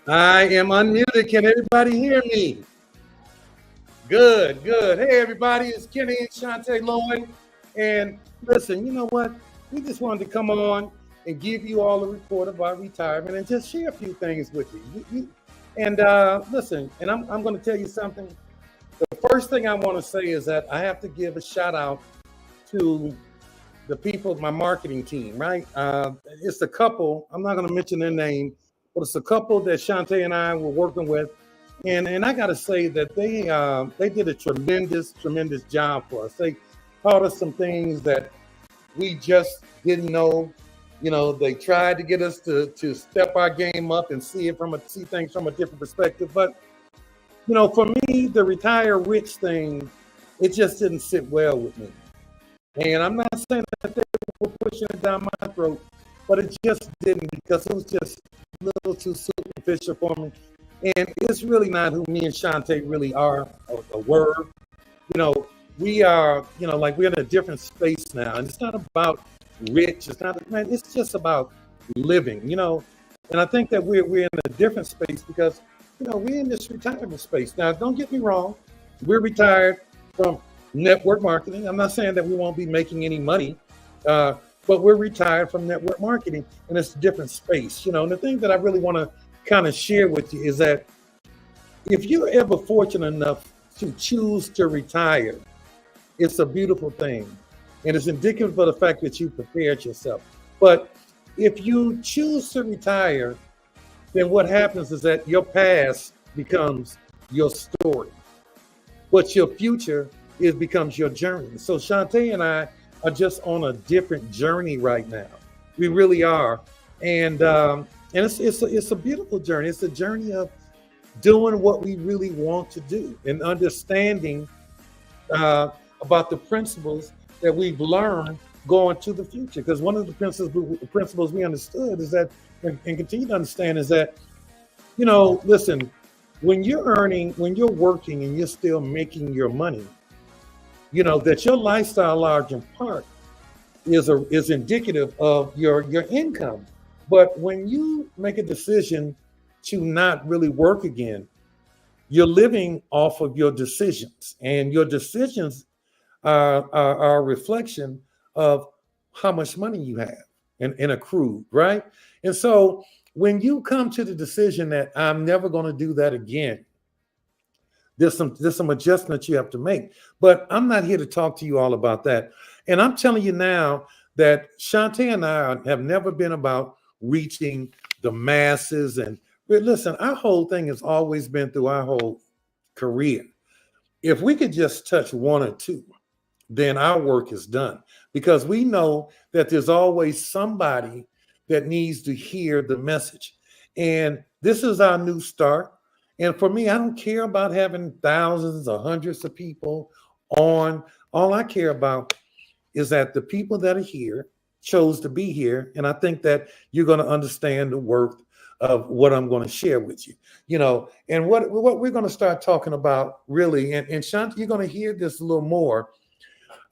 I am unmuted. Can everybody hear me? Good, good. Hey, everybody, it's Kenny and Shantae Lloyd. And listen, you know what? We just wanted to come on and give you all a report of our retirement and just share a few things with you. And listen, and I'm going to tell you something. The first thing I want to say is that I have to give a shout out to the people of my marketing team, right? It's a couple, I'm not going to mention their name, but it's a couple that Shantae and I were working with. And I got to say that they did a tremendous job for us. They taught us some things that we just didn't know. You know, they tried to get us to step our game up and see things from a different perspective. But you know, for me, the retire rich thing, it just didn't sit well with me. And I'm not saying that they were pushing it down my throat, but it just didn't because it was just a little too superficial for me. And it's really not who me and Shantae really are or were. You know, we are, you know, like we're in a different space now. And it's not about rich. It's not, man, it's just about living, you know. And I think that we're in a different space because, you know, we're in this retirement space. Now, don't get me wrong. We're retired from network marketing. I'm not saying that we won't be making any money, but we're retired from network marketing and it's a different space, you know. And the thing that I really want to kind of share with you is that if you're ever fortunate enough to choose to retire, it's a beautiful thing. And it's indicative of the fact that you prepared yourself. But if you choose to retire, then what happens is that your past becomes your story. But your future becomes your journey. So Shantae and I are just on a different journey right now. We really are. And it's a beautiful journey. It's a journey of doing what we really want to do and understanding about the principles that we've learned going to the future. Because one of the principles we understood is that, and continue to understand, is that, you know, listen, when you're working and you're still making your money, you know, that your lifestyle large in part is indicative of your income. But when you make a decision to not really work again, you're living off of your decisions, and your decisions are a reflection of how much money you have and accrued, right? And so when you come to the decision that I'm never going to do that again, there's some adjustments you have to make. But I'm not here to talk to you all about that. And I'm telling you now that Shantae and I have never been about reaching the masses. And but listen, our whole thing has always been through our whole career. If we could just touch one or two, then our work is done because we know that there's always somebody that needs to hear the message. And this is our new start. And for me, I don't care about having thousands or hundreds of people on. All I care about is that the people that are here chose to be here. And I think that you're going to understand the worth of what I'm going to share with you, you know, and what we're going to start talking about really. And Shanti, you're going to hear this a little more.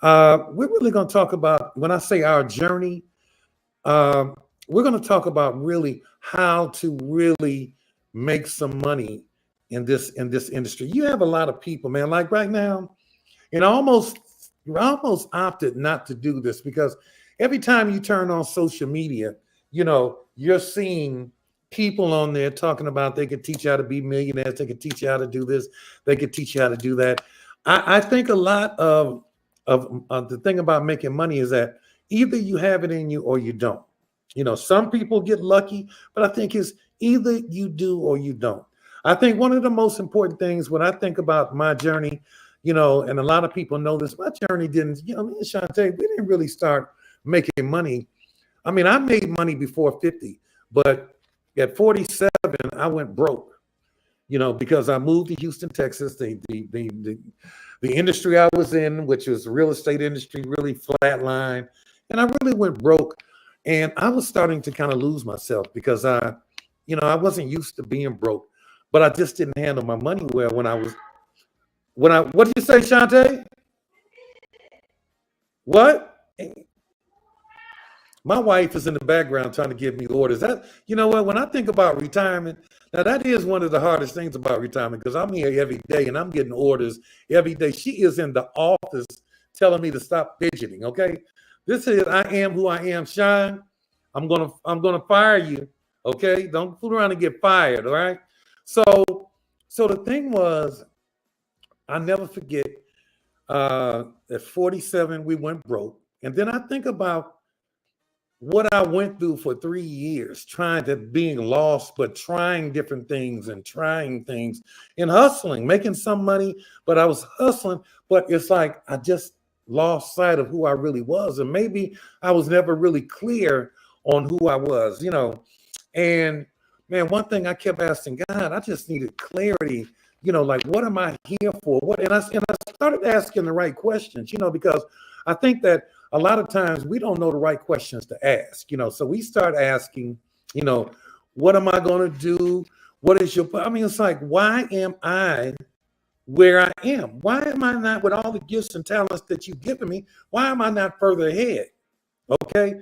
We're really going to talk about, when I say our journey, we're going to talk about really how to really make some money in this industry. You have a lot of people, man, like right now, and I almost opted not to do this because every time you turn on social media, you know, you're seeing people on there talking about they could teach you how to be millionaires, they could teach you how to do this, they could teach you how to do that. I think a lot of the thing about making money is that either you have it in you or you don't. You know, some people get lucky, but I think it's either you do or you don't. I think one of the most important things when I think about my journey, you know, and a lot of people know this, my journey didn't, you know, me and Shantae, we didn't really start making money. I mean, I made money before 50, but at 47, I went broke, you know, because I moved to Houston, Texas. The industry I was in, which was the real estate industry, really flatlined. And I really went broke. And I was starting to kind of lose myself because I wasn't used to being broke, but I just didn't handle my money well what did you say, Shantae? What? My wife is in the background trying to give me orders. That, you know what? When I think about retirement, now that is one of the hardest things about retirement because I'm here every day and I'm getting orders every day. She is in the office telling me to stop fidgeting. Okay, this is I am who I am. Shine. I'm gonna fire you. Okay, don't fool around and get fired. All right. So so the thing was, I never forget. At 47, we went broke, and then I think about what I went through for 3 years, trying to being lost, but trying different things and trying things and hustling, making some money, but I was hustling. But it's like I just lost sight of who I really was. And maybe I was never really clear on who I was, you know. And man, one thing I kept asking God, I just needed clarity, you know, like what am I here for? What and I started asking the right questions, you know, because I think that a lot of times we don't know the right questions to ask, you know. So we start asking, you know, what am I going to do? What is your, I mean, it's like, why am I where I am? Why am I not with all the gifts and talents that you've given me? Why am I not further ahead? Okay.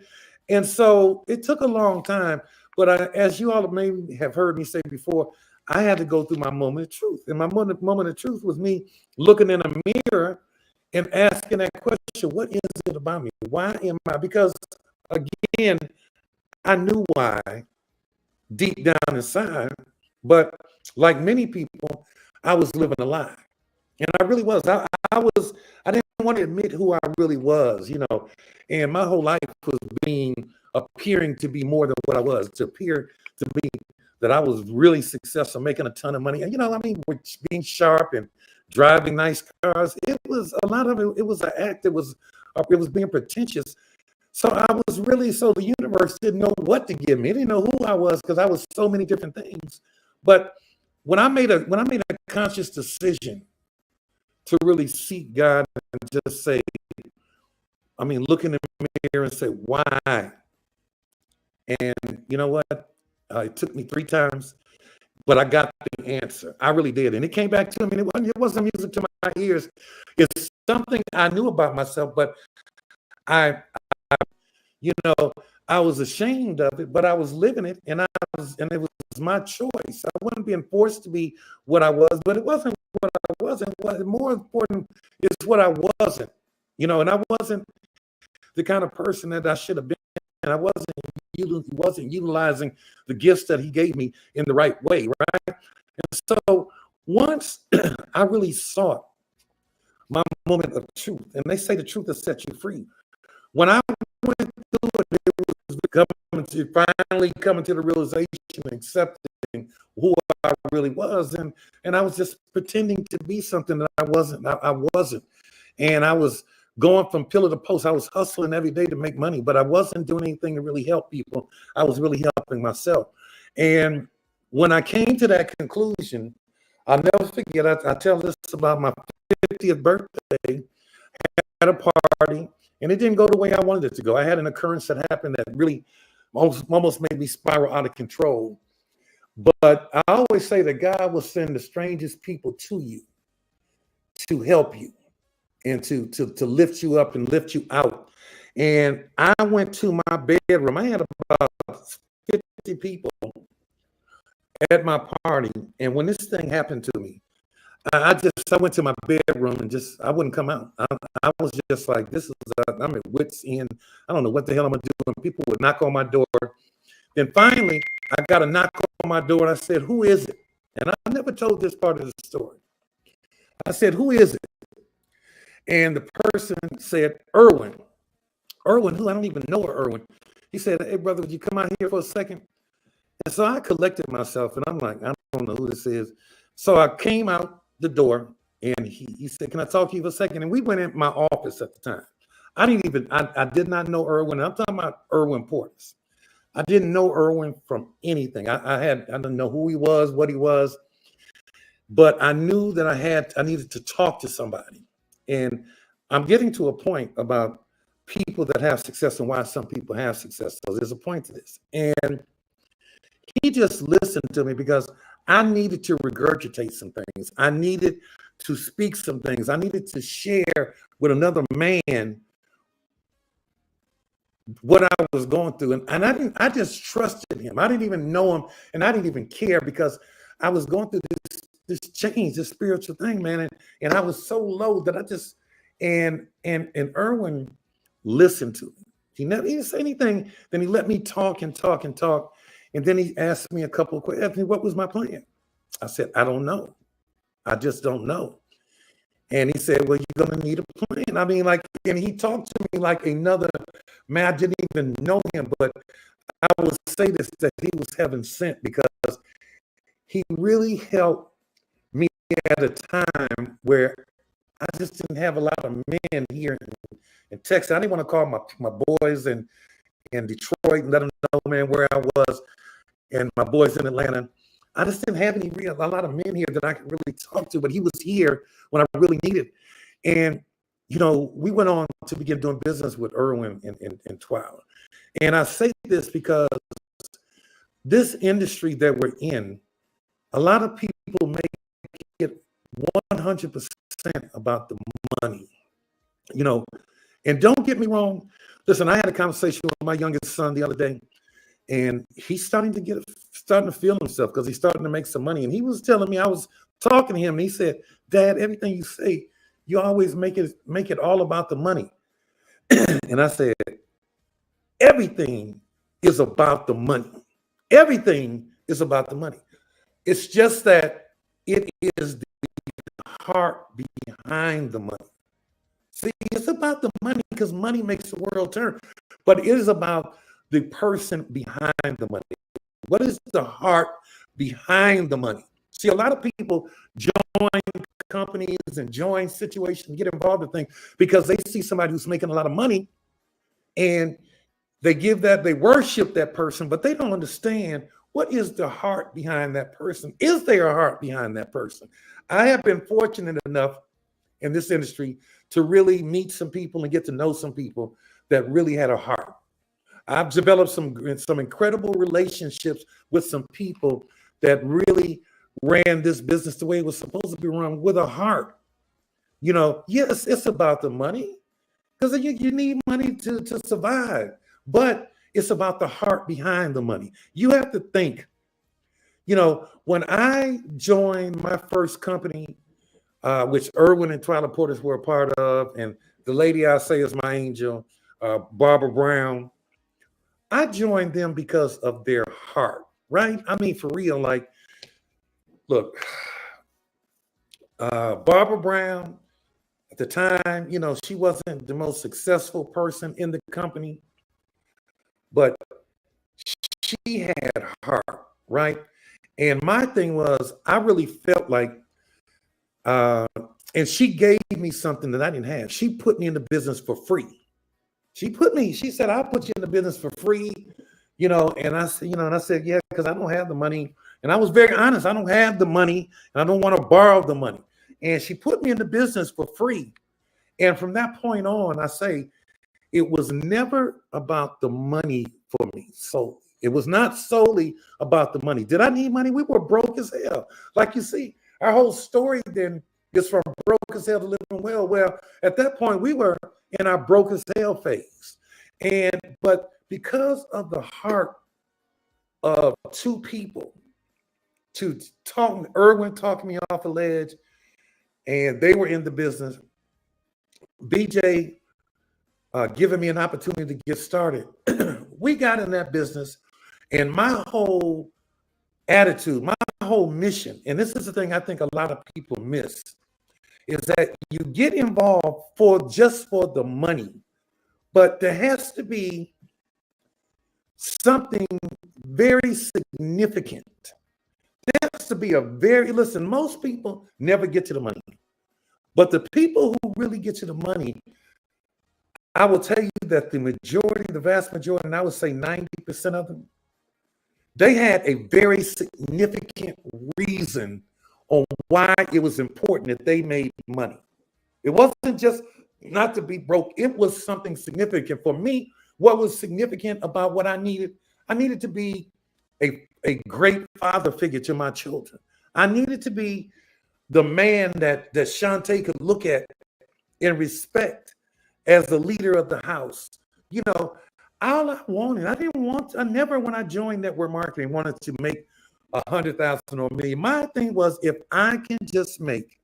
And so it took a long time, but as you all may have heard me say before, I had to go through my moment of truth. And my moment of truth was me looking in a mirror and asking that question, what is it about me? Why am I? Because again, I knew why deep down inside, but like many people, I was living a lie. And I really was. I didn't want to admit who I really was, you know. And my whole life was appearing to be more than what I was, to appear to be that I was really successful, making a ton of money. And, you know, I mean, with being sharp and driving nice cars, it was a lot of it. It was an act. It was being pretentious. So I was really, so the universe didn't know what to give me. It didn't know who I was because I was so many different things. But when I made a conscious decision to really seek God and just say, I mean, look in the mirror and say, why? And you know what? It took me 3 times, but I got the answer. I really did. And it came back to me. And it wasn't music to my ears. It's something I knew about myself, but I you know, I was ashamed of it, but I was living it, and it was my choice. I wasn't being forced to be what I was, but it wasn't what I wasn't. What more important is what I wasn't, you know, and I wasn't the kind of person that I should have been. And I wasn't utilizing the gifts that he gave me in the right way, right? And so once I really sought my moment of truth, and they say the truth will set you free. When I went through it, it was finally coming to the realization, accepting who I really was, and I was just pretending to be something that I wasn't. I wasn't, and I was going from pillar to post. I was hustling every day to make money, but I wasn't doing anything to really help people. I was really helping myself. And when I came to that conclusion, I'll never forget. I tell this about my 50th birthday. At a party, and it didn't go the way I wanted it to go. I had an occurrence that happened that really almost made me spiral out of control. But I always say that God will send the strangest people to you to help you and to lift you up and lift you out. And I went to my bedroom. I had about 50 people at my party. And when this thing happened to me, I went to my bedroom and I wouldn't come out. I was just like, I'm at wit's end. I don't know what the hell I'm gonna do. And people would knock on my door. Then finally, I got a knock on my door and I said, who is it? And I never told this part of the story. I said, who is it? And the person said, Erwin. Erwin, who I don't even know Erwin. He said, hey, brother, would you come out here for a second? And so I collected myself and I'm like, I don't know who this is. So I came out the door and he said, can I talk to you for a second? And we went in my office at the time. I did not know Erwin. I'm talking about Erwin Portis. I didn't know Erwin from anything. I didn't know who he was, what he was, but I knew that I needed to talk to somebody. And I'm getting to a point about people that have success and why some people have success. So there's a point to this. And he just listened to me because I needed to regurgitate some things. I needed to speak some things. I needed to share with another man what I was going through. And I just trusted him. I didn't even know him, and I didn't even care because I was going through this change, this spiritual thing, man. And I was so low that I just, and Erwin listened to me. He didn't say anything. Then he let me talk and talk and talk. And then he asked me a couple of questions. What was my plan? I said, I don't know. I just don't know. And he said, well, you're going to need a plan. I mean, like, and he talked to me like another man. I didn't even know him, but I will say this, that he was heaven sent, because he really helped me at a time where I just didn't have a lot of men here in Texas. I didn't want to call my boys in Detroit and let them know, man, where I was, and my boys in Atlanta. I just didn't have a lot of men here that I could really talk to, but he was here when I really needed. And, you know, we went on to begin doing business with Erwin and Twyla. And I say this because this industry that we're in, a lot of people make it 100% about the money, you know. And don't get me wrong. Listen, I had a conversation with my youngest son the other day, and he's starting to feel himself because he's starting to make some money. And he was telling me, I was talking to him, and he said, Dad, everything you say, you always make it all about the money. And I said, everything is about the money. Everything is about the money. It's just that it is the heart behind the money. See, it's about the money because money makes the world turn, but it is about the person behind the money. What is the heart behind the money? See, a lot of people join companies and join situations, get involved in things because they see somebody who's making a lot of money, and they worship that person, but they don't understand what is the heart behind that person. Is there a heart behind that person? I have been fortunate enough in this industry to really meet some people and get to know some people that really had a heart. I've developed some incredible relationships with some people that really ran this business the way it was supposed to be run, with a heart. You know, yes, it's about the money because you need money to survive, but it's about the heart behind the money. You have to think, you know, when I joined my first company, which Erwin and Twyla Portis were a part of, and the lady I say is my angel, Barbara Brown, I joined them because of their heart, right? I mean, for real, like, look, Barbara Brown, at the time, you know, she wasn't the most successful person in the company, but she had heart, right? And my thing was, I really felt like, and she gave me something that I didn't have. She put me in the business for free. She said, I'll put you in the business for free, you know. And I said, yeah, because I don't have the money. And I was very honest. I don't have the money, and I don't want to borrow the money. And she put me in the business for free. And from that point on, I say, it was never about the money for me. So it was not solely about the money. Did I need money? We were broke as hell. Like you see, our whole story then is from broke as hell to living well. Well, at that point, we were in our broke as hell phase. But because of the heart of two people, Erwin talking me off a ledge, and they were in the business, BJ giving me an opportunity to get started. We got in that business, and my whole attitude, my whole mission, and this is the thing I think a lot of people miss, is that you get involved just for the money, but there has to be something very significant. There has to be listen, most people never get to the money, but the people who really get to the money, I will tell you that the vast majority, and I would say 90% of them, they had a very significant reason on why it was important that they made money. It wasn't just not to be broke. It was something significant. For me, what was significant about what I needed to be a great father figure to my children. I needed to be the man that Shantae could look at and respect as the leader of the house. You know, all I wanted, I never, when I joined network marketing, wanted to make 100,000 or a million. My thing was, if I can just make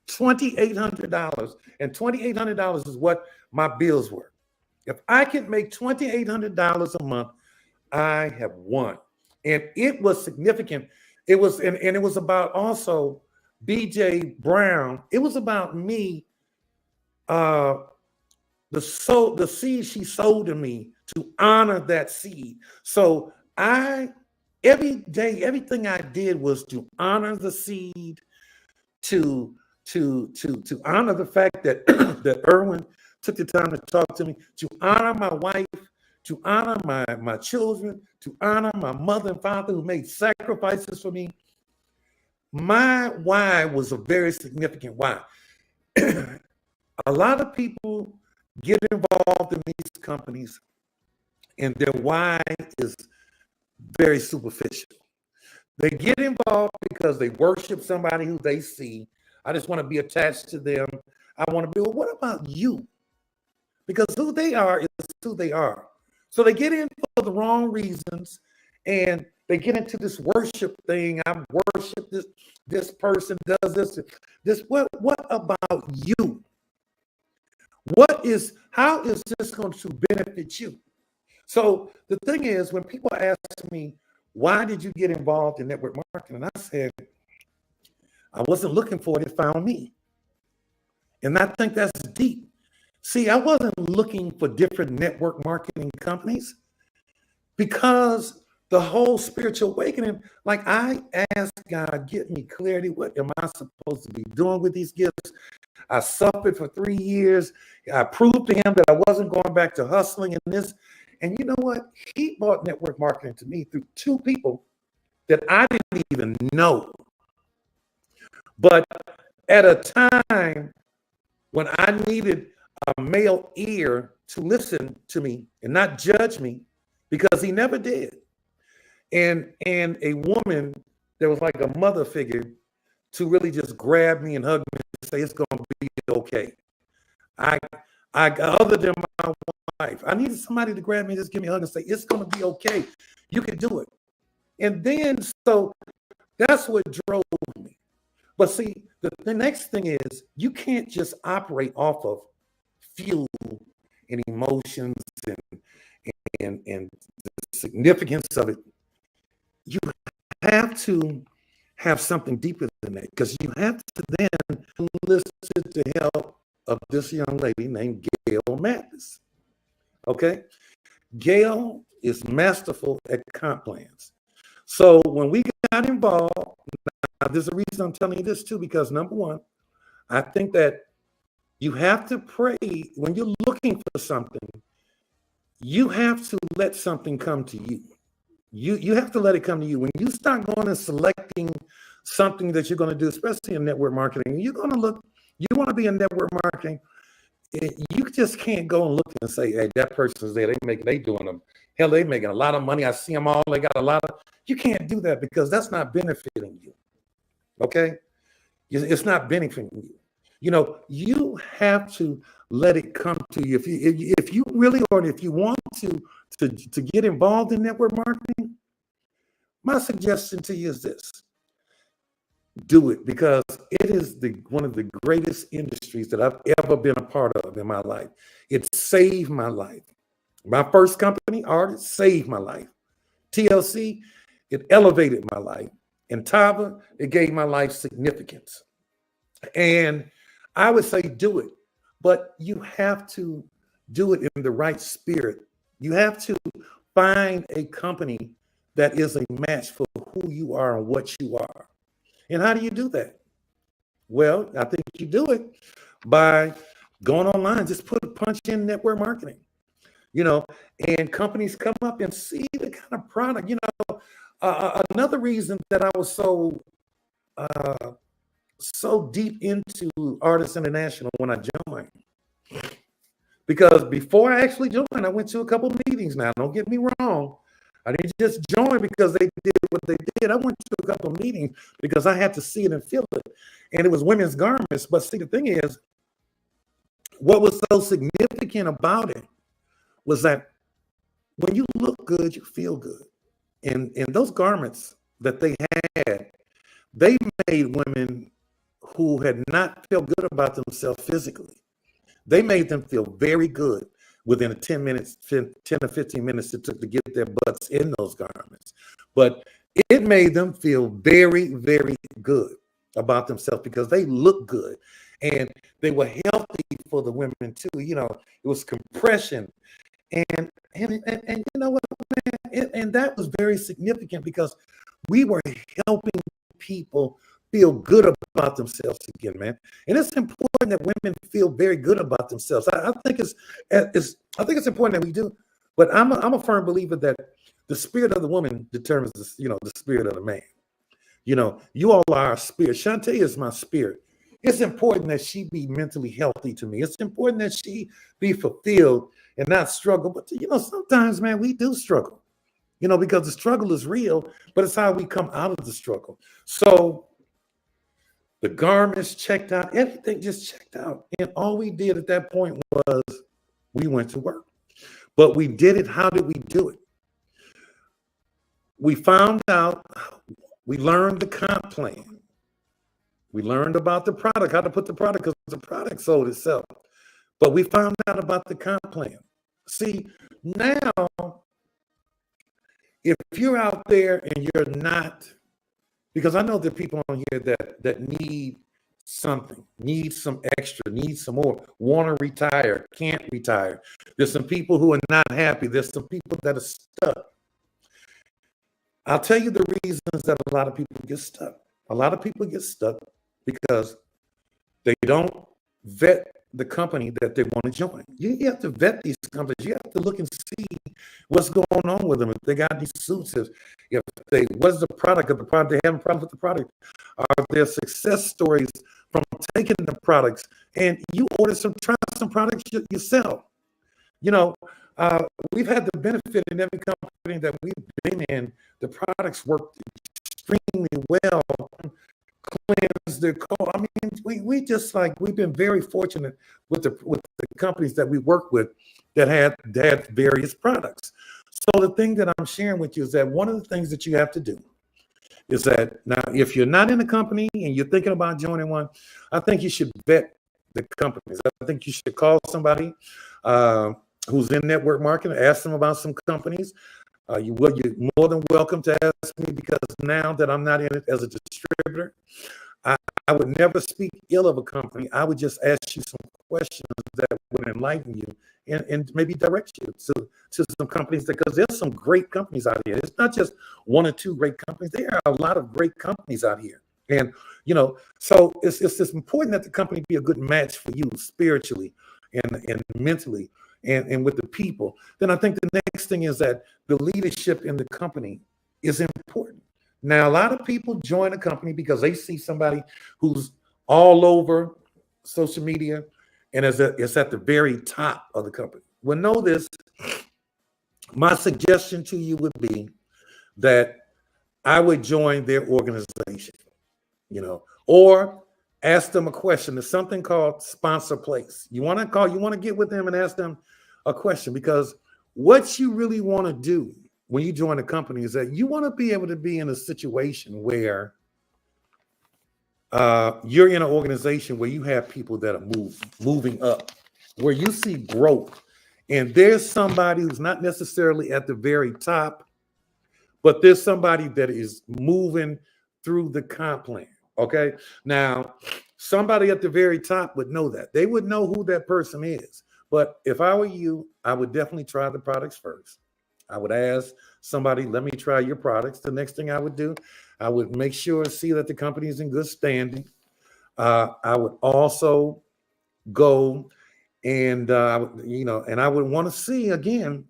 $2,800, and $2,800 is what my bills were. If I can make $2,800 a month, I have won. And it was significant. It was, and it was about also BJ Brown. It was about me, the seed she sowed to me, to honor that seed. So every day, everything I did was to honor the seed, to honor the fact that that Erwin took the time to talk to me, to honor my wife, to honor my children, to honor my mother and father who made sacrifices for me. My why was a very significant why. A lot of people get involved in these companies and their why is very superficial. They get involved because they worship somebody who they see. I just want to be attached to them. I want to be, well, what about you? Because who they are is who they are. So they get in for the wrong reasons, and they get into this worship thing. I worship this person does this. What about you? How is this going to benefit you? So the thing is, when people ask me, why did you get involved in network marketing? I said, I wasn't looking for it, it found me. And I think that's deep. See, I wasn't looking for different network marketing companies because the whole spiritual awakening, like I asked God, get me clarity. What am I supposed to be doing with these gifts? I suffered for 3 years. I proved to him that I wasn't going back to hustling and this. And you know what? He brought network marketing to me through two people that I didn't even know. But at a time when I needed a male ear to listen to me and not judge me, because he never did. And a woman that was like a mother figure to really just grab me and hug me and say, it's going to be okay. I other than my wife, I needed somebody to grab me and just give me a hug and say, it's going to be okay. You can do it. And then, so that's what drove me. But see, the next thing is, you can't just operate off of fuel and emotions and the significance of it. You have to have something deeper than that, because you have to then listen to the help of this young lady named Gail Mathis. Okay? Gail is masterful at comp plans. So when we got involved, now there's a reason I'm telling you this too, because number one, I think that you have to pray when you're looking for something. You have to let something come to you. You have to let it come to you. When you start going and selecting something that you're going to do, especially in network marketing, you're going to look, you want to be in network marketing, you just can't go and look and say, hey, that person's there, they doing them. Hell, they making a lot of money. I see them all. They got a lot of, you can't do that, because that's not benefiting you. Okay? It's not benefiting you. You know, you have to let it come to you. If you really, or if you want to get involved in network marketing, my suggestion to you is this: do it, because it is one of the greatest industries that I've ever been a part of in my life. It saved my life. My first company, Artist, saved my life. TLC, it elevated my life. And Tava, it gave my life significance. And I would say do it, but you have to do it in the right spirit. You have to find a company that is a match for who you are and what you are. And how do you do that? Well, I think you do it by going online. Just punch in network marketing, you know, and companies come up and see the kind of product, you know. Another reason that I was so deep into Artists International when I joined, because before I actually joined, I went to a couple meetings. Now, don't get me wrong, I didn't just join because they did what they did. I went to a couple of meetings because I had to see it and feel it, and it was women's garments. But see, the thing is, what was so significant about it was that when you look good, you feel good. And those garments that they had, they made women who had not felt good about themselves physically. They made them feel very good within 10 to 15 minutes it took to get their butts in those garments. But it made them feel very, very good about themselves because they looked good and they were healthy for the women too. You know, it was compression. And you know what, man? And that was very significant because we were helping people feel good about themselves again, man. And it's important that women feel very good about themselves. I think it's important that we do. But I'm a firm believer that the spirit of the woman determines the spirit of the man. You know, you all are our spirit. Shantae is my spirit. It's important that she be mentally healthy to me. It's important that she be fulfilled and not struggle. But sometimes, man, we do struggle. Because the struggle is real, but it's how we come out of the struggle. So the garments checked out, everything just checked out. And all we did at that point was we went to work. But we did it. How did we do it? We found out, we learned the comp plan. We learned about the product, how to put the product, because the product sold itself. But we found out about the comp plan. See, now, if you're out there and you're not, because I know there are people on here that need something, need some extra, need some more, want to retire, can't retire. There's some people who are not happy. There's some people that are stuck. I'll tell you the reasons that a lot of people get stuck. A lot of people get stuck because they don't vet the company that they want to join. You have to vet these companies. You have to look and see what's going on with them. If they got these suits, what's the product of the product? They have a problem with the product. Are there success stories from taking the products? And you try some products yourself. We've had the benefit in every company that we've been in. The products work extremely well. Cleanse their cold. I mean, we've been very fortunate with the companies that we work with that had various products. So the thing that I'm sharing with you is that one of the things that you have to do is that now, if you're not in a company and you're thinking about joining one, I think you should vet the companies. I think you should call somebody who's in network marketing, ask them about some companies. You're more than welcome to ask me, because now that I'm not in it as a distributor, I would never speak ill of a company. I would just ask you some questions that would enlighten you and maybe direct you to some companies, because there's some great companies out here. It's not just one or two great companies. There are a lot of great companies out here. And, so it's important that the company be a good match for you spiritually and mentally. And with the people. Then I think the next thing is that the leadership in the company is important. Now, a lot of people join a company because they see somebody who's all over social media and is at the very top of the company. Well, know this. My suggestion to you would be that I would join their organization, or ask them a question. There's something called sponsor place. You want to get with them and ask them a question, because what you really want to do when you join a company is that you want to be able to be in a situation where you're in an organization where you have people that are moving up, where you see growth, and there's somebody who's not necessarily at the very top, but there's somebody that is moving through the comp plan. Okay. Now, somebody at the very top would know that. They would know who that person is. But if I were you, I would definitely try the products first. I would ask somebody, let me try your products. The next thing I would do, I would make sure and see that the company is in good standing. I would also go and, and I would want to see again,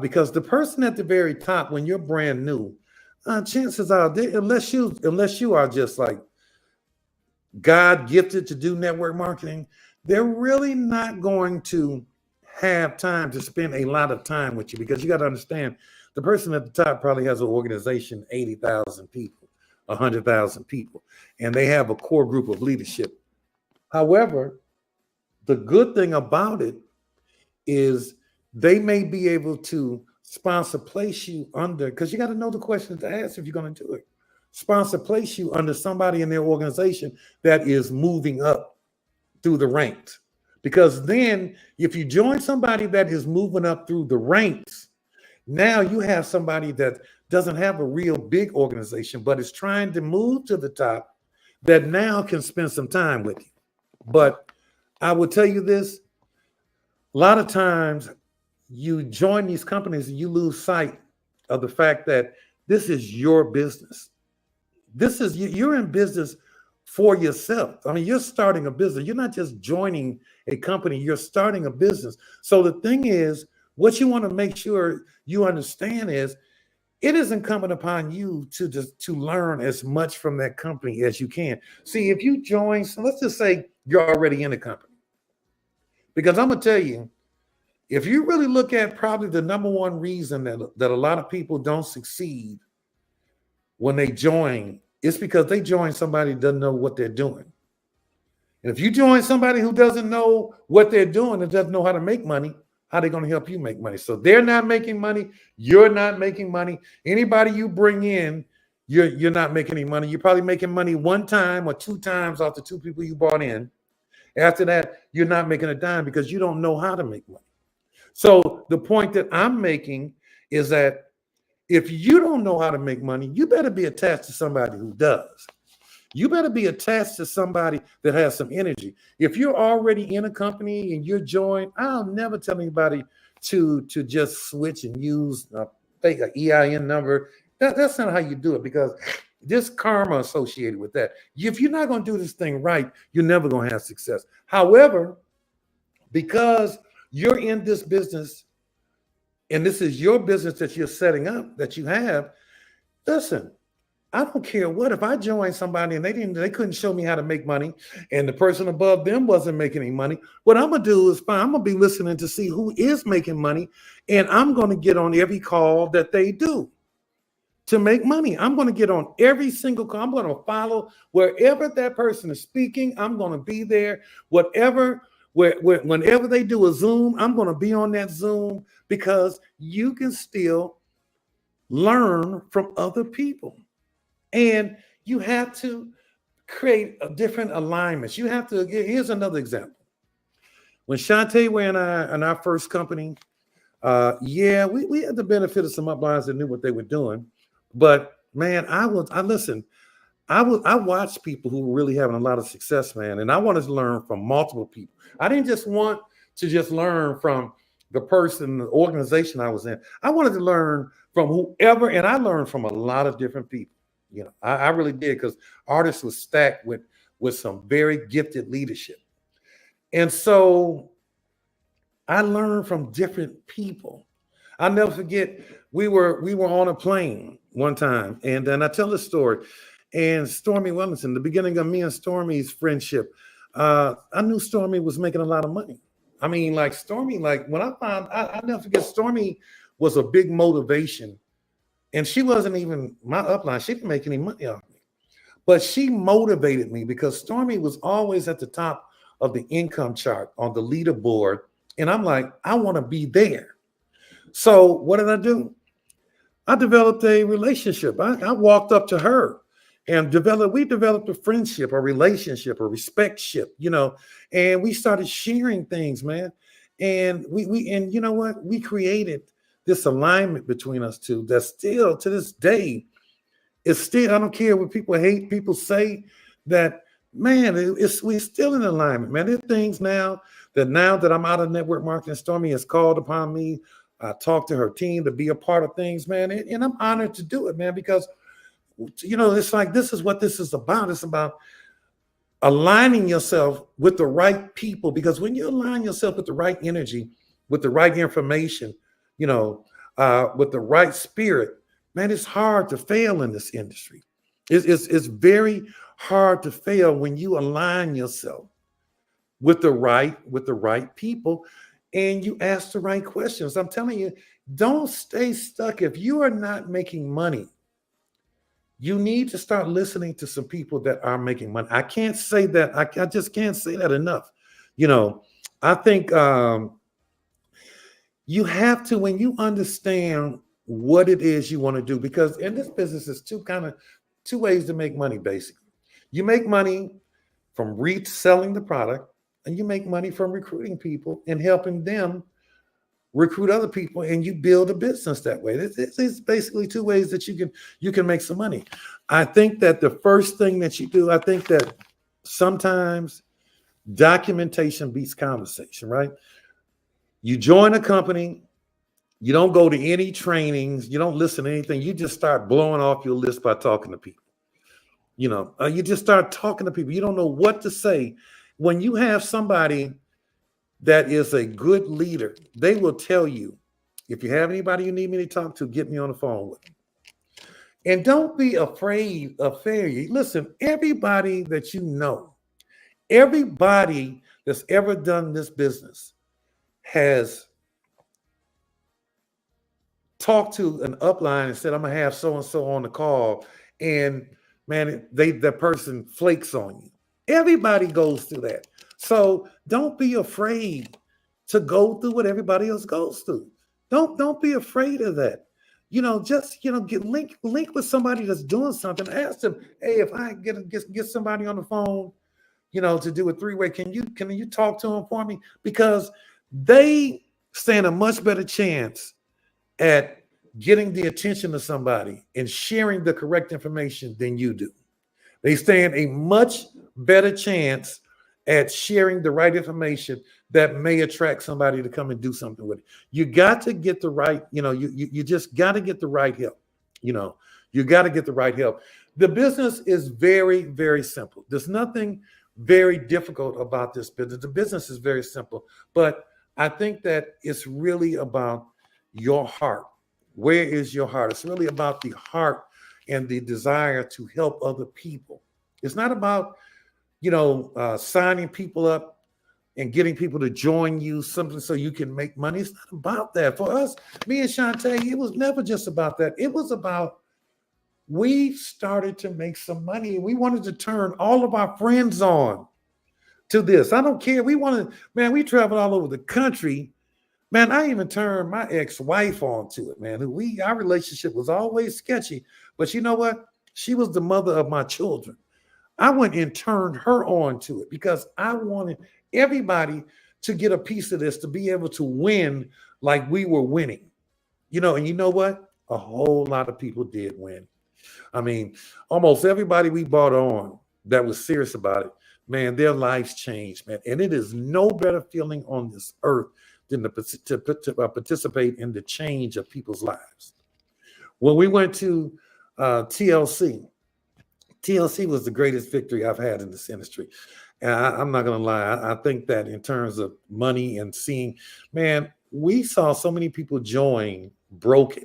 because the person at the very top, when you're brand new, chances are, unless you are just like God gifted to do network marketing, they're really not going to have time to spend a lot of time with you, because you got to understand, the person at the top probably has an organization, 80,000 people, 100,000 people, and they have a core group of leadership. However, the good thing about it is they may be able to sponsor place you under, because you got to know the questions to ask if you're going to do it. Sponsor place you under somebody in their organization that is moving up through the ranks. Because then if you join somebody that is moving up through the ranks, now you have somebody that doesn't have a real big organization, but is trying to move to the top, that now can spend some time with you. But I will tell you this, a lot of times you join these companies and you lose sight of the fact that this is your business. This is, you're in business for yourself. I mean, you're starting a business. You're not just joining a company, you're starting a business. So the thing is, what you want to make sure you understand is, it is incumbent upon you to learn as much from that company as you can. See, if you join, so let's just say you're already in a company. Because I'm going to tell you, if you really look at probably the number one reason that a lot of people don't succeed when they join, it's because they join somebody who doesn't know what they're doing. And if you join somebody who doesn't know what they're doing and doesn't know how to make money, how are they going to help you make money? So they're not making money. You're not making money. Anybody you bring in, you're not making any money. You're probably making money one time or two times off the two people you brought in. After that, you're not making a dime because you don't know how to make money. So the point that I'm making is that if you don't know how to make money, you better be attached to somebody who does. You better be attached to somebody that has some energy. If you're already in a company and you're joined, I'll never tell anybody to just switch and use fake an EIN number. That's not how you do it, because there's karma associated with that. If you're not going to do this thing right, you're never going to have success. However, because you're in this business and this is your business that you're setting up, that you have, listen, I don't care what, if I joined somebody and they couldn't show me how to make money and the person above them wasn't making any money, what I'm going to do is I'm going to be listening to see who is making money, and I'm going to get on every call that they do to make money. I'm going to get on every single call. I'm going to follow wherever that person is speaking. I'm going to be there. Whenever they do a Zoom, I'm going to be on that Zoom, because you can still learn from other people. And you have to create a different alignments. You have to, here's another example. When Shantae were in our first company, we had the benefit of some uplines that knew what they were doing. But man, I watched people who were really having a lot of success, man. And I wanted to learn from multiple people. I didn't just want to just learn from the person, the organization I was in. I wanted to learn from whoever, and I learned from a lot of different people. You know, I really did, because Artis was stacked with some very gifted leadership. And so I learned from different people. I'll never forget, we were on a plane one time, and then I tell this story. And Stormy Wellington, the beginning of me and Stormy's friendship, I knew Stormy was making a lot of money. I mean, like Stormy, like when I'll never forget, Stormy was a big motivation. And she wasn't even my upline. She didn't make any money off me. But she motivated me, because Stormy was always at the top of the income chart on the leaderboard. And I'm like, I want to be there. So what did I do? I developed a relationship. I walked up to her and we developed a friendship, a relationship, a respect-ship, you know, and we started sharing things, man. And and you know what? We created this alignment between us two that still to this day is still, I don't care what people hate, people say that, man, we're still in alignment, man. There are things now that I'm out of network marketing, Stormy has called upon me. I talked to her team to be a part of things, man. And I'm honored to do it, man, because, you know, it's like, this is what this is about. It's about aligning yourself with the right people, because when you align yourself with the right energy, with the right information, you know, with the right spirit, man, it's hard to fail in this industry. It's very hard to fail when you align yourself with the right people and you ask the right questions. I'm telling you, don't stay stuck. If you are not making money, you need to start listening to some people that are making money. I can't say that. I just can't say that enough. You know, I think, You have to, when you understand what it is you want to do, because in this business is two ways to make money, basically. You make money from reselling the product, and you make money from recruiting people and helping them recruit other people, and you build a business that way. It's basically two ways that you can make some money. I think that the first thing that you do, I think that sometimes documentation beats conversation, right? You join a company, you don't go to any trainings, you don't listen to anything, you just start blowing off your list by talking to people. You just start talking to people. You don't know what to say. When you have somebody that is a good leader, they will tell you, if you have anybody you need me to talk to, get me on the phone with them. And don't be afraid of failure. Listen, everybody that you know, everybody that's ever done this business has talked to an upline and said, I'm gonna have so-and-so on the call, and man, that person flakes on you. Everybody goes through that. So don't be afraid to go through what everybody else goes through. Don't be afraid of that. Just get link with somebody that's doing something. Ask them, hey, if I get somebody on the phone, to do a three-way, can you talk to them for me? Because they stand a much better chance at getting the attention of somebody and sharing the correct information than you do. They stand a much better chance at sharing the right information that may attract somebody to come and do something with it. You got to get the right, you just got to get the right help. You got to get the right help. The business is very, very simple. There's nothing very difficult about this business. The business is very simple, but I think that it's really about your heart. Where is your heart? It's really about the heart and the desire to help other people. It's not about, signing people up and getting people to join you something so you can make money. It's not about that. For us, me and Shantae, it was never just about that. It was about, we started to make some money and we wanted to turn all of our friends on to this. I don't care. We traveled all over the country. Man, I even turned my ex-wife on to it, man. Our relationship was always sketchy, but you know what? She was the mother of my children. I went and turned her on to it because I wanted everybody to get a piece of this, to be able to win like we were winning. And you know what? A whole lot of people did win. I mean, almost everybody we brought on that was serious about it, man, their lives changed, man. And it is no better feeling on this earth than to participate in the change of people's lives. When we went to TLC was the greatest victory I've had in this industry. And I'm not going to lie. I think that in terms of money and seeing, man, we saw so many people join that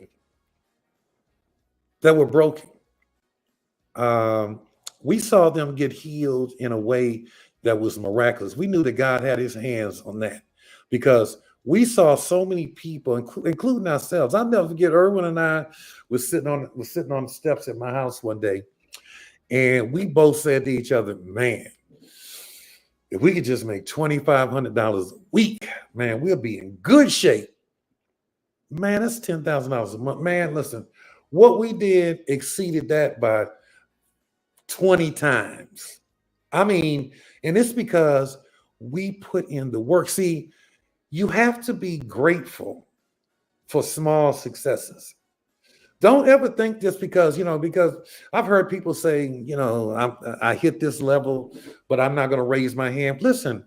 were broken. We saw them get healed in a way that was miraculous. We knew that God had his hands on that because we saw so many people, including ourselves. I'll never forget, Erwin and I was sitting on the steps at my house one day, and we both said to each other, man, if we could just make $2,500 a week, man, we'll be in good shape. Man, that's $10,000 a month. Man, listen, what we did exceeded that by 20 times. I mean, and it's because we put in the work. See, you have to be grateful for small successes. Don't ever think just because I've heard people say, I hit this level, but I'm not going to raise my hand. Listen,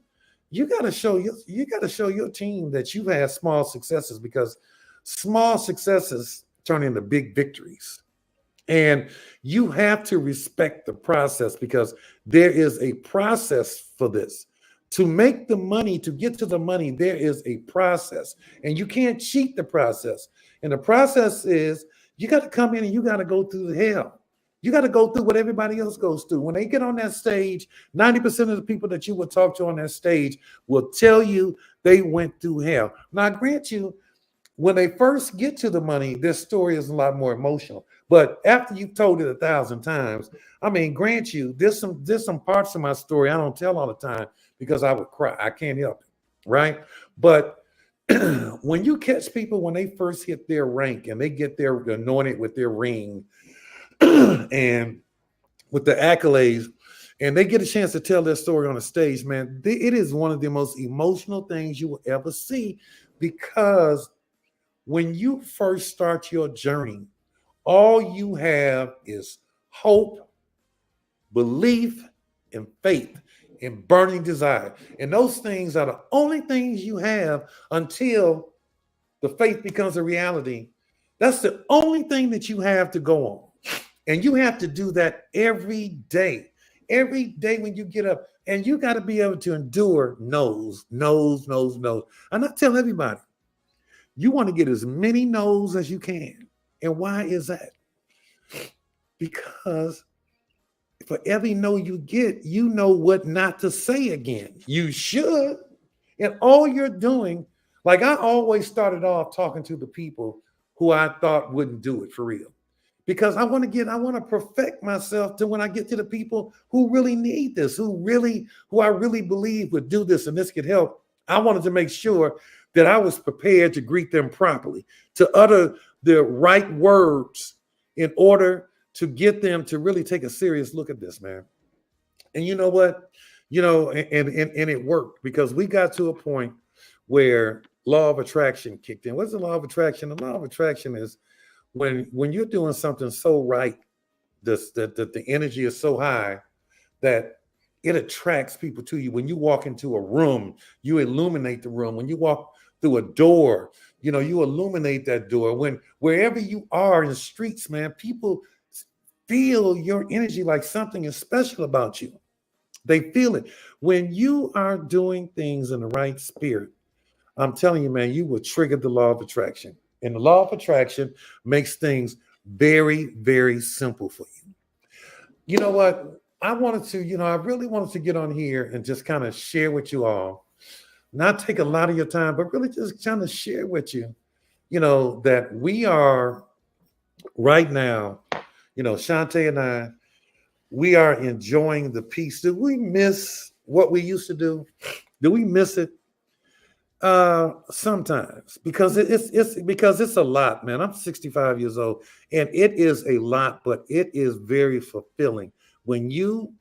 you got to show your team that you had small successes, because small successes turn into big victories. And you have to respect the process, because there is a process for this. To make the money, to get to the money, there is a process, and you can't cheat the process. And the process is, you got to come in and you got to go through the hell. You got to go through what everybody else goes through. When they get on that stage, 90% of the people that you will talk to on that stage will tell you they went through hell. Now, I grant you, when they first get to the money, their story is a lot more emotional. But after you've told it 1,000 times, I mean, grant you, there's some parts of my story I don't tell all the time because I would cry. I can't help it, right? But when you catch people when they first hit their rank and they get their anointed with their ring and with the accolades, and they get a chance to tell their story on a stage, man, it is one of the most emotional things you will ever see, because when you first start your journey, all you have is hope, belief, and faith, and burning desire. And those things are the only things you have until the faith becomes a reality. That's the only thing that you have to go on. And you have to do that every day. Every day when you get up, and you got to be able to endure no's. And I tell everybody, you want to get as many no's as you can. And why is that? Because for every no you get, you know what not to say again. You should. And all you're doing, like I always started off talking to the people who I thought wouldn't do it for real. Because I want to perfect myself to when I get to the people who really need this, who I really believe would do this and this could help. I wanted to make sure that I was prepared to greet them properly, to utter the right words in order to get them to really take a serious look at this, man. And you know what? And it worked, because we got to a point where law of attraction kicked in. What's the law of attraction? The law of attraction is when you're doing something so right, that the energy is so high that it attracts people to you. When you walk into a room, you illuminate the room. When you walk through a door, you illuminate that door. Wherever you are in the streets, man, people feel your energy, like something is special about you. They feel it. When you are doing things in the right spirit, I'm telling you, man, you will trigger the law of attraction. And the law of attraction makes things very, very simple for you. You know what? I really wanted to get on here and just kind of share with you all, not take a lot of your time, but really just kind of share with you, that we are right now, Shantae and I, we are enjoying the peace. Do we miss what we used to do? Do we miss it? Sometimes, because it's a lot, man. I'm 65 years old, and it is a lot, but it is very fulfilling when you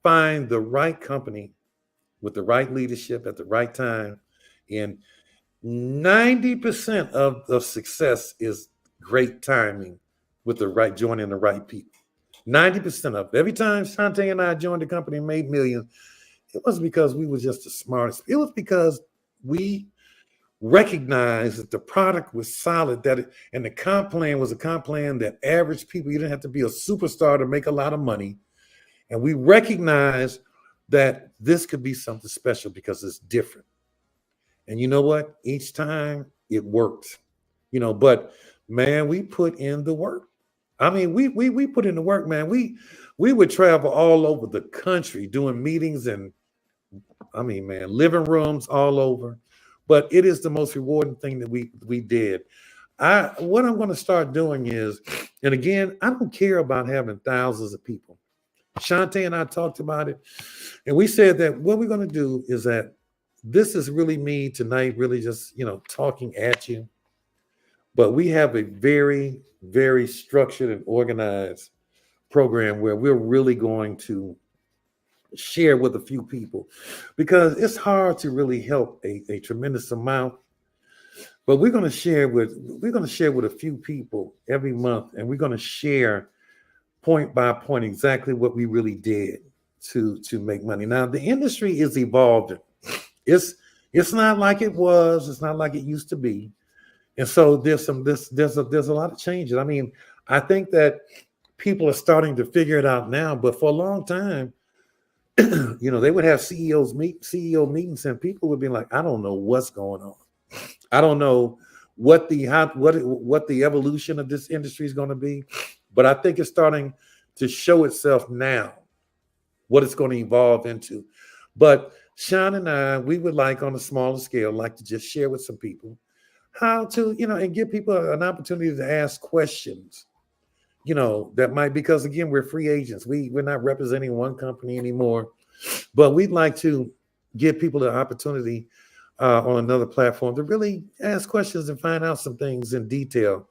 find the right company with the right leadership at the right time. And 90% of success is great timing with joining the right people. 90% of it. Every time Shantae and I joined the company and made millions, it wasn't because we were just the smartest. It was because we recognized that the product was solid, and the comp plan was a comp plan that average people, you didn't have to be a superstar to make a lot of money. And we recognized that this could be something special because it's different. And you know what? Each time it worked, but man, we put in the work. I mean, we put in the work, man. We would travel all over the country doing meetings, and I mean, man, living rooms all over. But it is the most rewarding thing that we did. What I'm going to start doing is, and again, I don't care about having thousands of people. Shantae and I talked about it, and we said that what we're going to do is that this is really me tonight, really just, talking at you. But we have a very, very structured and organized program where we're really going to share with a few people, because it's hard to really help a tremendous amount. But we're going to share with a few people every month, and we're going to share point by point exactly what we really did to make money. Now, the industry is evolving. It's not like it was. It's not like it used to be. And so there's a lot of changes. I mean, I think that people are starting to figure it out now, but for a long time, they would have CEO meetings, and people would be like, I don't know what's going on. I don't know what the evolution of this industry is going to be, but I think it's starting to show itself now what it's going to evolve into. But Sean and I, we would like, on a smaller scale, like to just share with some people how to, and give people an opportunity to ask questions, that might, because again, we're free agents. We're not representing one company anymore, but we'd like to give people the opportunity on another platform to really ask questions and find out some things in detail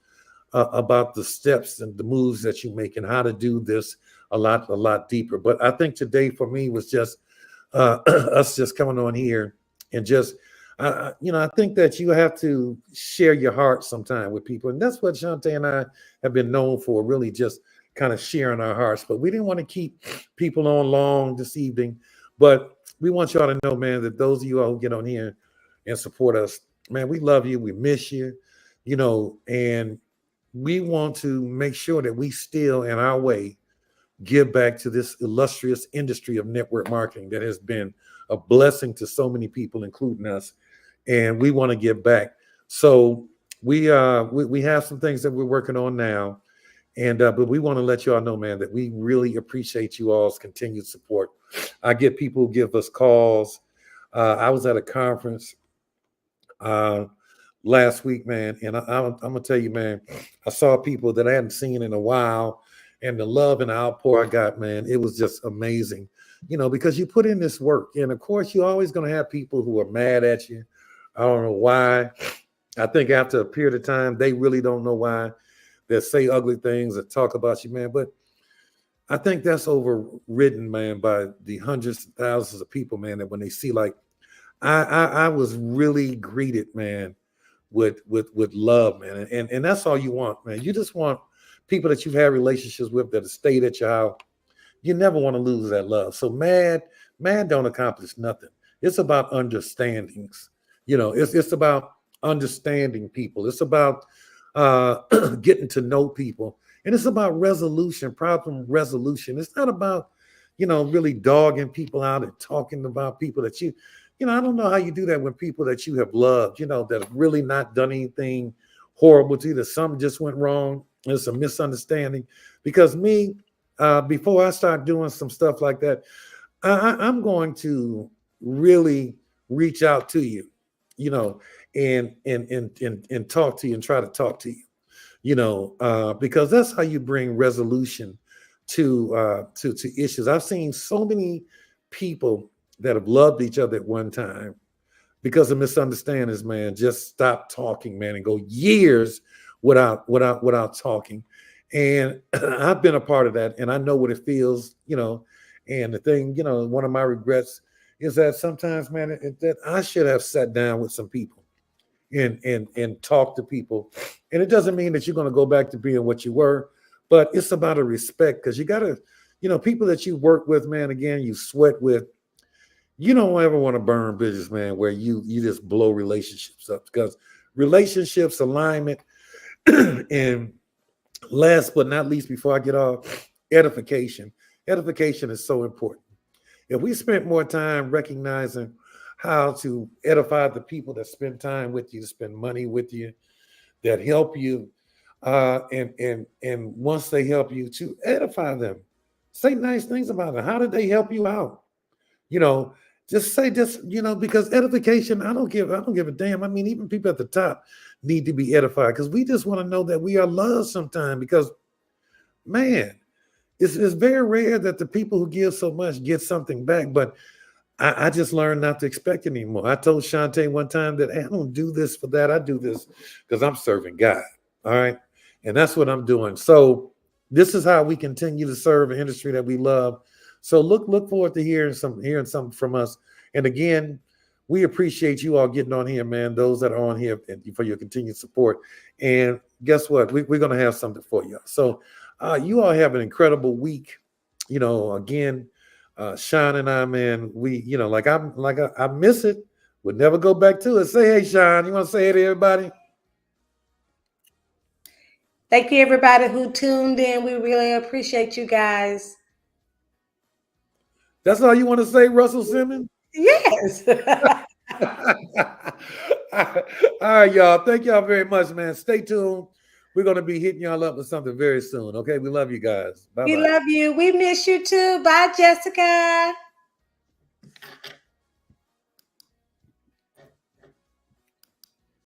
about the steps and the moves that you make and how to do this a lot deeper. But I think today for me was just us just coming on here and just, I think that you have to share your heart sometime with people. And that's what Shante and I have been known for, really just kind of sharing our hearts. But we didn't want to keep people on long this evening. But we want y'all to know, man, that those of you all who get on here and support us, man, we love you. We miss you, and we want to make sure that we still, in our way, give back to this illustrious industry of network marketing that has been a blessing to so many people, including us. And we want to give back. So we have some things that we're working on now. And but we want to let you all know, man, that we really appreciate you all's continued support. I get people who give us calls. I was at a conference last week, man, and I'm gonna tell you, man, I saw people that I hadn't seen in a while, and the love and the outpour I got, man, it was just amazing. Because you put in this work, and of course, you're always gonna have people who are mad at you. I don't know why. I think after a period of time, they really don't know why. That say ugly things, that talk about you, man. But I think that's overridden, man, by the hundreds of thousands of people, man, that when they see, like, I was really greeted, man, with love, man. And that's all you want, man. You just want people that you've had relationships with that have stayed at your house. You never want to lose that love. So mad don't accomplish nothing. It's about understandings. It's about understanding people. It's about getting to know people. And it's about resolution, problem resolution. It's not about, really dogging people out and talking about people that I don't know how you do that when people that you have loved, that have really not done anything horrible to you, that something just went wrong. It's a misunderstanding. Because me, before I start doing some stuff like that, I'm going to really reach out to you, and talk to you and try to talk to you, because that's how you bring resolution to issues. I've seen so many people that have loved each other at one time because of misunderstandings, man, just stop talking, man, and go years without talking. And I've been a part of that, and I know what it feels, and the thing, one of my regrets is that sometimes, man, that I should have sat down with some people and talked to people. And it doesn't mean that you're going to go back to being what you were, but it's about a respect, because you got to, people that you work with, man, again, you sweat with, you don't ever want to burn business, man, where you just blow relationships up, because relationships, alignment, and last but not least, before I get off, edification. Edification is so important. If we spent more time recognizing how to edify the people that spend time with you, spend money with you, that help you, and once they help you, to edify them, say nice things about them. How did they help you out? Just say this, because edification, I don't give a damn. I mean, even people at the top need to be edified, because we just want to know that we are loved sometime, because, man, it's very rare that the people who give so much get something back. But I just learned not to expect it anymore. I told Shante one time that, hey, I don't do this for that. I do this because I'm serving God. All right. And that's what I'm doing. So this is how we continue to serve an industry that we love. So look forward to hearing something from us. And again, we appreciate you all getting on here, man. Those that are on here, and for your continued support. And guess what? We're going to have something for you. So you all have an incredible week. Again, Sean and I, man, we, I miss it. We'll never go back to it. Say, hey, Sean, you want to say hey to everybody? Thank you, everybody who tuned in. We really appreciate you guys. That's all you want to say, Russell Simmons? Yes. All right, y'all. Thank y'all very much, man. Stay tuned. We're going to be hitting y'all up with something very soon. Okay. We love you guys. Bye-bye. We love you. We miss you too. Bye, Jessica.